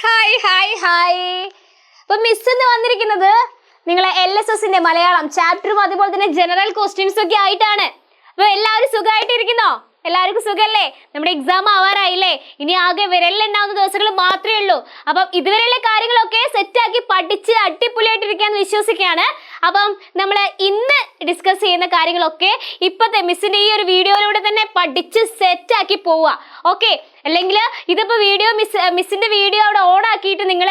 Hi. അപ്പൊ miss ഇന്ന് വന്നിരിക്കുന്നത് നിങ്ങളെ LSSന്റെ മലയാളം ചാപ്റ്ററും അതുപോലെ തന്നെ ജനറൽ ക്വസ്റ്റ്യൻസ് ഒക്കെ ആയിട്ടാണ്. അപ്പൊ എല്ലാവരും സുഖമായിട്ടിരിക്കുന്നോ? എല്ലാവർക്കും സുഖല്ലേ? നമ്മുടെ എക്സാം ആവാറായില്ലേ? ഇനി ആകെ വിരലിലുണ്ടാവുന്ന ദിവസങ്ങൾ മാത്രമേ ഉള്ളൂ. അപ്പം ഇതുവരെയുള്ള കാര്യങ്ങളൊക്കെ സെറ്റാക്കി പഠിച്ച് അടിപൊളിയായിട്ടിരിക്കാന്ന് വിശ്വസിക്കുകയാണ്. അപ്പം നമ്മൾ ഇന്ന് ഡിസ്കസ് ചെയ്യുന്ന കാര്യങ്ങളൊക്കെ ഇപ്പോഴത്തെ മിസ്സിന്റെ ഈ ഒരു വീഡിയോയിലൂടെ തന്നെ പഠിച്ച് സെറ്റാക്കി പോവുക. ഓക്കെ, അല്ലെങ്കിൽ ഇതിപ്പോൾ മിസ്സിന്റെ വീഡിയോ അവിടെ ഓൺ ആക്കിയിട്ട് നിങ്ങൾ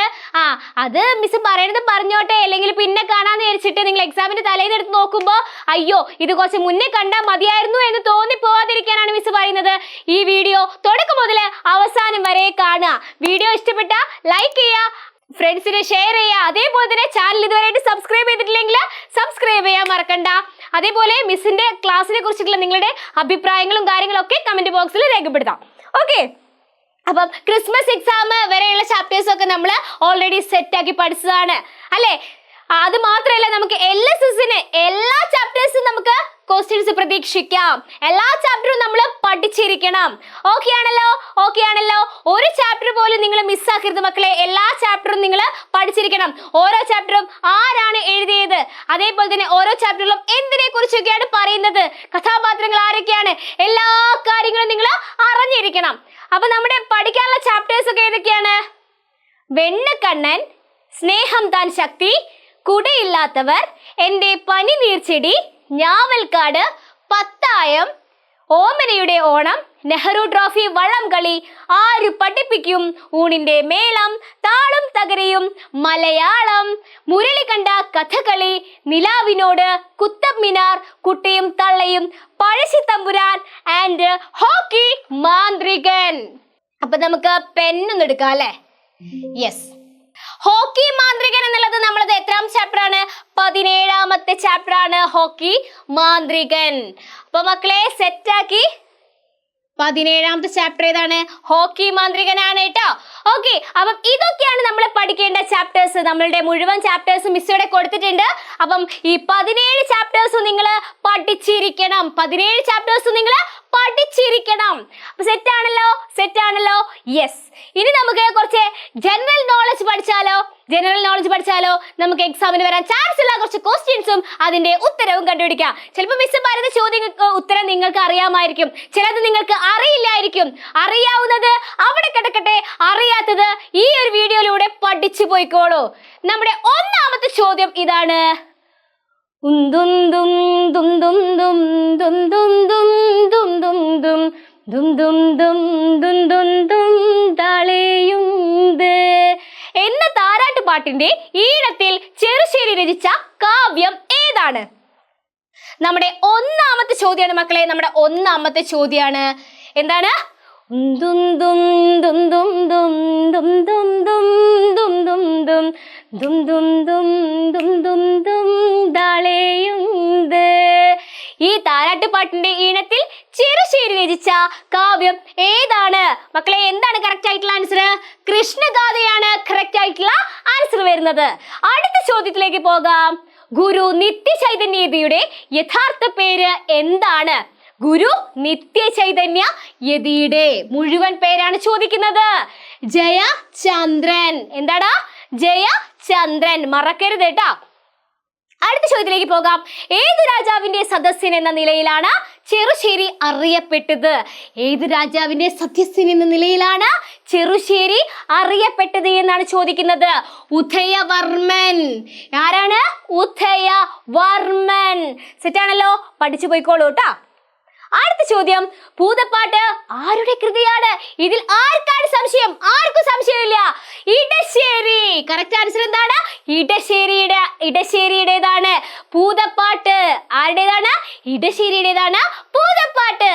അത് മിസ് പറയണത് പറഞ്ഞോട്ടെ, അല്ലെങ്കിൽ പിന്നെ കാണാന്ന് വിചാരിച്ചിട്ട് നിങ്ങൾ എക്സാമിന്റെ തലേന്ന് എടുത്ത് നോക്കുമ്പോൾ അയ്യോ ഇത് കുറച്ച് മുന്നേ കണ്ടാൽ മതിയായിരുന്നു എന്ന് തോന്നി പോവാതിരിക്കാനാണ് മിസ് പറയുന്നത്. ഈ വീഡിയോ തുടക്കം മുതൽ അവസാനം വരെ കാണുക. വീഡിയോ ഇഷ്ടപ്പെട്ട ലൈക്ക് ചെയ്യുക, ഫ്രണ്ട്സിന് ഷെയർ ചെയ്യുക. അതേപോലെ തന്നെ ചാനൽ ഇതുവരെയായിട്ട് സബ്സ്ക്രൈബ് ചെയ്തിട്ടില്ലെങ്കിൽ സബ്സ്ക്രൈബ് ചെയ്യാൻ മറക്കണ്ട. അതേപോലെ മിസ്സിന്റെ ക്ലാസ്സിനെ കുറിച്ചിട്ടുള്ള നിങ്ങളുടെ അഭിപ്രായങ്ങളും കാര്യങ്ങളൊക്കെ കമന്റ് ബോക്സിൽ രേഖപ്പെടുത്താം. ഓക്കെ, അപ്പം ക്രിസ്മസ് എക്സാം വരെയുള്ള ചാപ്റ്റേഴ്സ് ഒക്കെ നമ്മൾ ഓൾറെഡി സെറ്റാക്കി പഠിച്ചതാണ് അല്ലേ? അത് മാത്രമല്ല, നമുക്ക് LSSന് എല്ലാ ചാപ്റ്റേഴ്സും നമുക്ക് ക്വസ്റ്റ്യൻസ് പ്രതീക്ഷിക്കാം. എല്ലാ ചാപ്റ്ററും നമ്മൾ പഠിച്ചിരിക്കണം. ഓക്കെ ആണല്ലോ? ഒരു ചാപ്റ്റർ പോലും നിങ്ങൾ മിസ്സാക്കരുത് മക്കളെ. എല്ലാ ചാപ്റ്ററും നിങ്ങൾ പഠിച്ചിരിക്കണം. ഓരോ ചാപ്റ്ററും ആരാണ് എഴുതിയത്, അതേപോലെ തന്നെ ഓരോ ചാപ്റ്ററിലും എന്തിനെ കുറിച്ചൊക്കെയാണ് പറയുന്നത്, കഥാപാത്രങ്ങൾ ആരൊക്കെയാണ്, എല്ലാ കാര്യങ്ങളും നിങ്ങൾ അറിഞ്ഞിരിക്കണം. അപ്പൊ നമ്മുടെ പഠിക്കാനുള്ള ചാപ്റ്റേഴ്സ് ഒക്കെ ഏതൊക്കെയാണ്? വെണ്ണക്കണ്ണൻ, സ്നേഹം താൻ ശക്തി, കുടയില്ലാത്തവർ, എൻ്റെ പനിനീർച്ചെടി, ഞാവൽക്കാട്, പത്തായം, ഓമനയുടെ ഓണം, നെഹ്റു ട്രോഫി, വള്ളംകളി, ആര് പഠിപ്പിക്കും, ഊണിന്റെ മേളം, താളും തകരയും, മലയാളം, മുരളികണ്ട കഥകളി, നിലാവിനോട്, കുത്തബ് മിനാർ, കുട്ടിയും തള്ളയും, പഴശ്ശിത്തമ്പുരാൻ ആൻഡ് ഹോക്കി മാന്ത്രികൻ. അപ്പൊ നമുക്ക് പെന്നൊന്നും എടുക്കാം അല്ലേ? യെസ്, ഹോക്കി മാന്ത്രികൻ എന്നുള്ളത് നമ്മളത് എത്രാം ചാപ്റ്റർ ആണ്? 17ാമത്തെ ചാപ്റ്റർ ആണ് ഹോക്കി മാന്ത്രികൻ. അപ്പൊ മക്കളെ സെറ്റാക്കി. 17ാമത്തെ ചാപ്റ്റർ ഏതാണ്? ഹോക്കി മാന്ത്രികനാണ് കേട്ടോ. ഓക്കെ, അപ്പം ഇതൊക്കെയാണ് നമ്മൾ പഠിക്കേണ്ട ചാപ്റ്റേഴ്സ്. നമ്മളുടെ മുഴുവൻ ചാപ്റ്റേഴ്സും മിസ് ഇവിടെ കൊടുത്തിട്ടുണ്ട്. അപ്പം ഈ 17 ചാപ്റ്റേഴ്സും നിങ്ങൾ പഠിച്ചിരിക്കണം. 17 ചാപ്റ്റേഴ്സും നിങ്ങൾ പഠിച്ചിരിക്കണം. അപ്പൊ സെറ്റാണല്ലോ? യെസ്. ഇനി നമുക്ക് കുറച്ച് ജനറൽ നോളജ് പഠിച്ചാലോ? നമുക്ക് എക്സാമിന് വരാൻ ചാൻസ് ഉള്ള കുറച്ച് ക്വസ്റ്റ്യൻസും അതിന്റെ ഉത്തരവും കണ്ടുപിടിക്കാം. ചിലപ്പോൾ മിസ് പറയുന്ന ചോദ്യങ്ങൾക്ക് ഉത്തരം നിങ്ങൾക്ക് അറിയാമായിരിക്കും, ചിലത് നിങ്ങൾക്ക് അറിയില്ലായിരിക്കും. അറിയാവുന്നത് അവിടെ കിടക്കട്ടെ, അറിയാത്തത് ഈ ഒരു വീഡിയോയിലൂടെ പഠിച്ചു പോയിക്കോളൂ. നമ്മുടെ ഒന്നാമത്തെ ചോദ്യം ഇതാണ്. എന്ന താരാട്ടുപാട്ടിന്റെ ഈണത്തിൽ ചെറുശ്ശേരി രചിച്ച കാവ്യം ഏതാണ്? നമ്മുടെ ഒന്നാമത്തെ ചോദ്യമാണ് മക്കളെ. നമ്മുടെ ഒന്നാമത്തെ ചോദ്യമാണ്. എന്താണ്? ഈ താരാട്ടുപാട്ടിന്റെ ഈണത്തിൽ ചെറുശ്ശേരി രചിച്ച കാവ്യം ഏതാണ് മക്കളെ? എന്താണ് കറക്റ്റ് ആയിട്ടുള്ള ആൻസർ? കൃഷ്ണഗാഥയാണ് കറക്റ്റ് ആയിട്ടുള്ള ആൻസർ വരുന്നത്. അടുത്ത ചോദ്യത്തിലേക്ക് പോകാം. ഗുരു നിത്യചൈതന്യയുടെ യഥാർത്ഥ പേര് എന്താണ്? ഗുരു നിത്യചൈതന്യ യതിയുടെ മുഴുവൻ പേരാണ് ചോദിക്കുന്നത്. ജയചന്ദ്രൻ. എന്താടാ? ജയചന്ദ്രൻ. മറക്കരുത് കേട്ടാ. അടുത്ത ചോദ്യത്തിലേക്ക് പോകാം. ഏത് രാജാവിന്റെ സദസ്യൻ എന്ന നിലയിലാണ് ചെറുശ്ശേരി അറിയപ്പെട്ടത്? ഏത് രാജാവിന്റെ സദസ്യൻ എന്ന നിലയിലാണ് ചെറുശ്ശേരി അറിയപ്പെട്ടത് എന്നാണ് ചോദിക്കുന്നത്. ഉദയവർമ്മൻ. ആരാണ്? ഉദയവർമ്മൻ. സെറ്റാണല്ലോ? പഠിച്ചു പോയിക്കോളൂ കേട്ടാ. അടുത്ത ചോദ്യം. ഭൂതപ്പാട്ട് ആരുടെ കൃതിയാണ്? ഇതിൽ ആർക്കാണ് സംശയം? ആർക്കും സംശയമില്ല. ഇടശ്ശേരി. കറക്റ്റ് ആൻസർ എന്താണ്? ഇടശ്ശേരിയുടേതാണ് ഭൂതപ്പാട്ട്. ആരുടേതാണ്? ഇടശ്ശേരിയുടേതാണ് ഭൂതപ്പാട്ട്.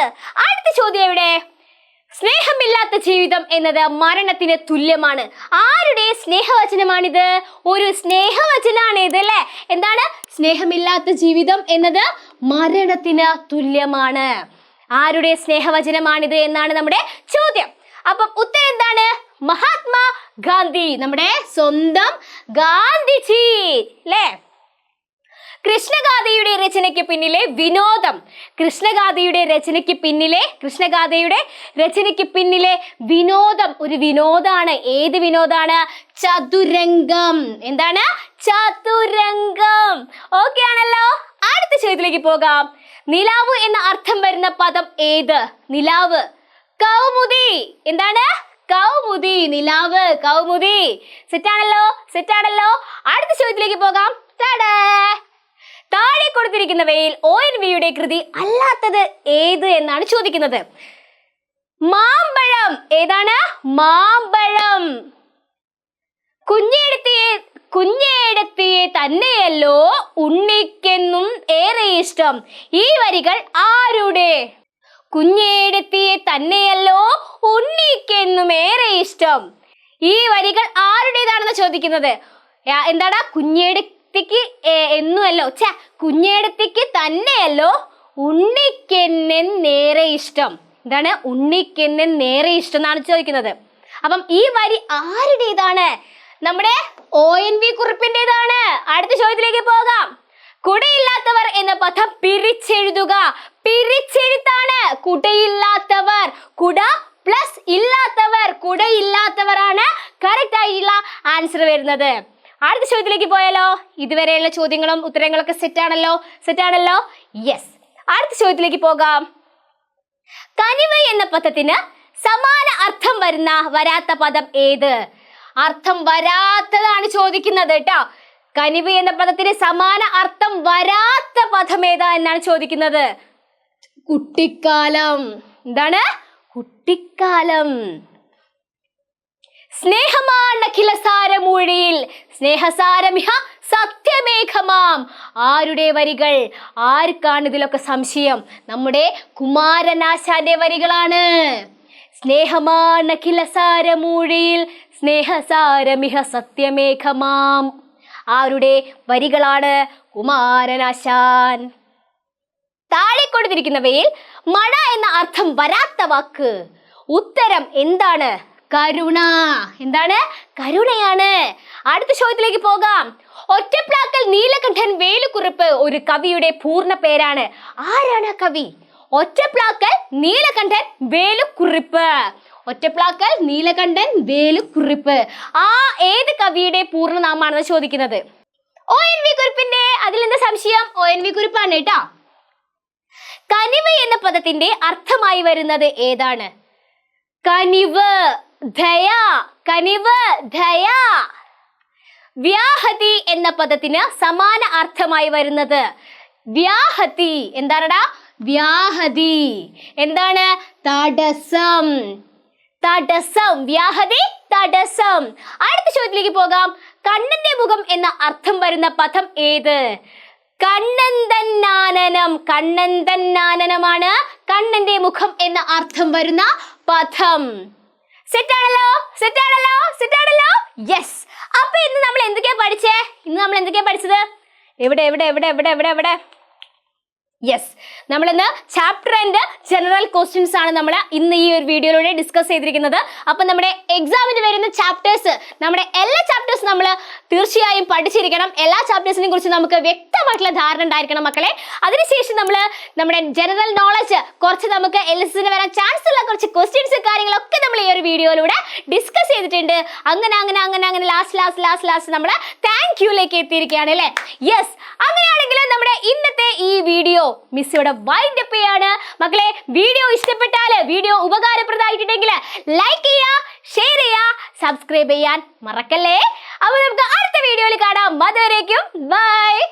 അടുത്ത ചോദ്യം എവിടെ? സ്നേഹമില്ലാത്ത ജീവിതം എന്നത് മരണത്തിന് തുല്യമാണ്. ആരുടെ സ്നേഹവചനമാണിത്? ഒരു സ്നേഹവചനാണ് ഇത് അല്ലേ? എന്താണ്? സ്നേഹമില്ലാത്ത ജീവിതം എന്നത് മരണത്തിന് തുല്യമാണ്. ആരുടെ സ്നേഹവചനമാണിത് എന്നാണ് നമ്മുടെ ചോദ്യം. അപ്പം ഉത്തരം എന്താണ്? മഹാത്മാ ഗാന്ധി, നമ്മുടെ സ്വന്തം ഗാന്ധിജി അല്ലേ? കൃഷ്ണഗാഥയുടെ രചനയ്ക്ക് പിന്നിലെ വിനോദം. കൃഷ്ണഗാഥയുടെ രചനയ്ക്ക് പിന്നിലെ വിനോദം ഒരു വിനോദാണ്. ഏത് വിനോദാണ്? ചതുരംഗം. എന്താണ്? ചതുരംഗം. ഓക്കെ ആണല്ലോ. അടുത്ത ചോദ്യത്തിലേക്ക് പോകാം. നിലാവ് എന്ന അർത്ഥം വരുന്ന പദം ഏത്? നിലാവ്. കൗമുദി. എന്താണ്? കൗമുദി. നിലാവ്, കൗമുദി. സെറ്റാണല്ലോ. അടുത്ത ചോദ്യത്തിലേക്ക് പോകാം. താഴെ കൊടുത്തിരിക്കുന്നവയിൽ ONVയുടെ കൃതി അല്ലാത്തത് ഏത് എന്നാണ് ചോദിക്കുന്നത്. മാമ്പഴം. ഏതാണ്? മാമ്പഴം. കുഞ്ഞേടത്തിയെ തന്നെയല്ലോ ഉണ്ണിക്കെന്നും ഏറെ ഇഷ്ടം. ഈ വരികൾ ആരുടെ? കുഞ്ഞേടത്തിയെ തന്നെയല്ലോ ഉണ്ണിക്കെന്നും ഏറെ ഇഷ്ടം. ഈ വരികൾ ആരുടേതാണെന്ന് ചോദിക്കുന്നത്. എന്താണ്? കുഞ്ഞേടത്തിക്ക് എന്നുമല്ലോ കുഞ്ഞേടത്തിക്ക് തന്നെയല്ലോ ഉണ്ണിക്കെന്നേറെ ഇഷ്ടം. എന്താണ്? ഉണ്ണിക്കെന്നേറെ ഇഷ്ടം എന്നാണ് ചോദിക്കുന്നത്. അപ്പം ഈ വരി ആരുടേതാണ്? നമ്മുടെ ONV കുറിപ്പിന്റേതാണ്. അടുത്ത ചോദ്യത്തിലേക്ക് പോകാം. കുടയില്ലാത്തവർ എന്ന പദം പിരിച്ചെഴുതുക. പിരിച്ചെഴുത്താണ്. കുടയില്ലാത്തവർ. കുട പ്ലസ് ഇല്ലാത്തവർ. കുടയില്ലാത്തവരാണ് കറക്റ്റ് ആയിട്ടുള്ള ആൻസർ വരുന്നത്. അടുത്ത ചോദ്യത്തിലേക്ക് പോയാലോ? ഇതുവരെയുള്ള ചോദ്യങ്ങളും ഉത്തരങ്ങളൊക്കെ സെറ്റാണല്ലോ. യെസ്. അടുത്ത ചോദ്യത്തിലേക്ക് പോകാം. കനിവ് എന്ന പദത്തിന് സമാന അർത്ഥം വരാത്ത പദം ഏത്? അർത്ഥം വരാത്തതാണ് ചോദിക്കുന്നത് കേട്ടോ. കനിവ് എന്ന പദത്തിന് സമാന അർത്ഥം വരാത്ത പദം ഏതാ എന്നാണ് ചോദിക്കുന്നത്. കുട്ടിക്കാലം. എന്താണ്? കുട്ടിക്കാലം. സ്നേഹമാണഖിലസാരമൂഴിയിൽ സ്നേഹസാരമിഹ സത്യമേഘമാം. ആരുടെ വരികൾ? ആർക്കാണ് ഇതിലൊക്കെ സംശയം? നമ്മുടെ കുമാരനാശാന്റെ വരികളാണ്. സ്നേഹമാണഖിലസാരമൂഴിയിൽ സ്നേഹസാരമിഹ സത്യമേഘമാം. ആരുടെ വരികളാണ്? കുമാരനാശാൻ. താഴെ കൊടുത്തിരിക്കുന്നവയിൽ മഴ എന്ന അർത്ഥം വരാത്ത വാക്ക്. ഉത്തരം എന്താണ്? കരുണ. എന്താണ്? കരുണയാണ്. അടുത്ത ചോദ്യത്തിലേക്ക് പോകാം. ഒറ്റപ്ലാക്കൽ നീലകണ്ഠൻ വേലുക്കുറിപ്പ് ഒരു കവിയുടെ പൂർണ്ണ പേരാണ്. ആരാണ് കവി? ഒറ്റപ്ലാക്കൽ നീലകണ്ഠൻ വേലുക്കുറിപ്പ്. ഒറ്റപ്ലാക്കൽ നീലകണ്ഠൻ വേലുക്കുറിപ്പ്. ഏത് കവിയുടെ പൂർണ്ണനാമാണെന്ന് ചോദിക്കുന്നത്. ONV കുറിപ്പിന്റെ. അതിലെന്താ സംശയം? ONV കുറിപ്പാണ് കേട്ടോ. കനിവ് എന്ന പദത്തിന്റെ അർത്ഥമായി വരുന്നത് ഏതാണ്? കനിവ്, ദയ. കനിവ്, ദയ. വ്യാഹതി എന്ന പദത്തിന് സമാന അർത്ഥമായി വരുന്നത്. വ്യാഹതി. എന്താണടാ? വ്യാഹതി. എന്താണ്? തടസ്സം. തടസ്സം. വ്യാഹതി, തടസ്സം. അടുത്ത ചോദ്യത്തിലേക്ക് പോകാം. കണ്ണന്റെ മുഖം എന്ന അർത്ഥം വരുന്ന പദം ഏത്? കണ്ണന്തന്നാനനം. കണ്ണന്തന്നാനനമാണ് കണ്ണന്റെ മുഖം എന്ന അർത്ഥം വരുന്ന പദം. സെറ്റാണല്ലോ. യെസ്. അപ്പൊ ഇന്ന് നമ്മൾ എന്തൊക്കെയാ പഠിച്ചത്? എവിടെ? യെസ്. നമ്മളിന്ന് ചാപ്റ്റർ ആൻഡ് ജനറൽ ക്വസ്റ്റ്യൻസ് ആണ് നമ്മൾ ഇന്ന് ഈ ഒരു വീഡിയോയിലൂടെ ഡിസ്കസ് ചെയ്തിരിക്കുന്നത്. അപ്പം നമ്മുടെ എക്സാമിന് വരുന്ന ചാപ്റ്റേഴ്സ്, നമ്മുടെ എല്ലാ ചാപ്റ്റേഴ്സും നമ്മൾ തീർച്ചയായും പഠിച്ചിരിക്കണം. എല്ലാ ചാപ്റ്റേഴ്സിനെ കുറിച്ച് നമുക്ക് വ്യക്തമായിട്ടുള്ള ധാരണ ഉണ്ടായിരിക്കണം മക്കളെ. അതിനുശേഷം നമ്മുടെ ജനറൽ നോളജ് കുറച്ച് നമുക്ക് LSSന് വരാൻ ചാൻസ് ഉള്ള കുറച്ച് ക്വസ്റ്റ്യൻസ് കാര്യങ്ങളൊക്കെ നമ്മൾ ഈ ഒരു വീഡിയോയിലൂടെ ഡിസ്കസ് ചെയ്തിട്ടുണ്ട്. അങ്ങനെ ലാസ്റ്റ് നമ്മൾ താങ്ക് യുയിലേക്ക് എത്തിയിരിക്കുകയാണ് അല്ലേ. യെസ്. അങ്ങനെയാണെങ്കിൽ നമ്മുടെ ഇന്നത്തെ ഈ വീഡിയോ മിസ് ഇവിടെ വൈൻഡ് അപ്പ് ചെയ്യാണ് മക്കളെ. വീഡിയോ ഇഷ്ടപ്പെട്ടാൽ, വീഡിയോ ഉപകാരപ്രദമായിട്ടുണ്ടെങ്കിൽ ലൈക്ക് ചെയ്യുക, ഷെയർ ചെയ്യുക, സബ്സ്ക്രൈബ് ചെയ്യാൻ മറക്കല്ലേ. അപ്പോൾ നമുക്ക് അടുത്ത വീഡിയോയിൽ കാണാം. അതുവരേക്കും ബൈ.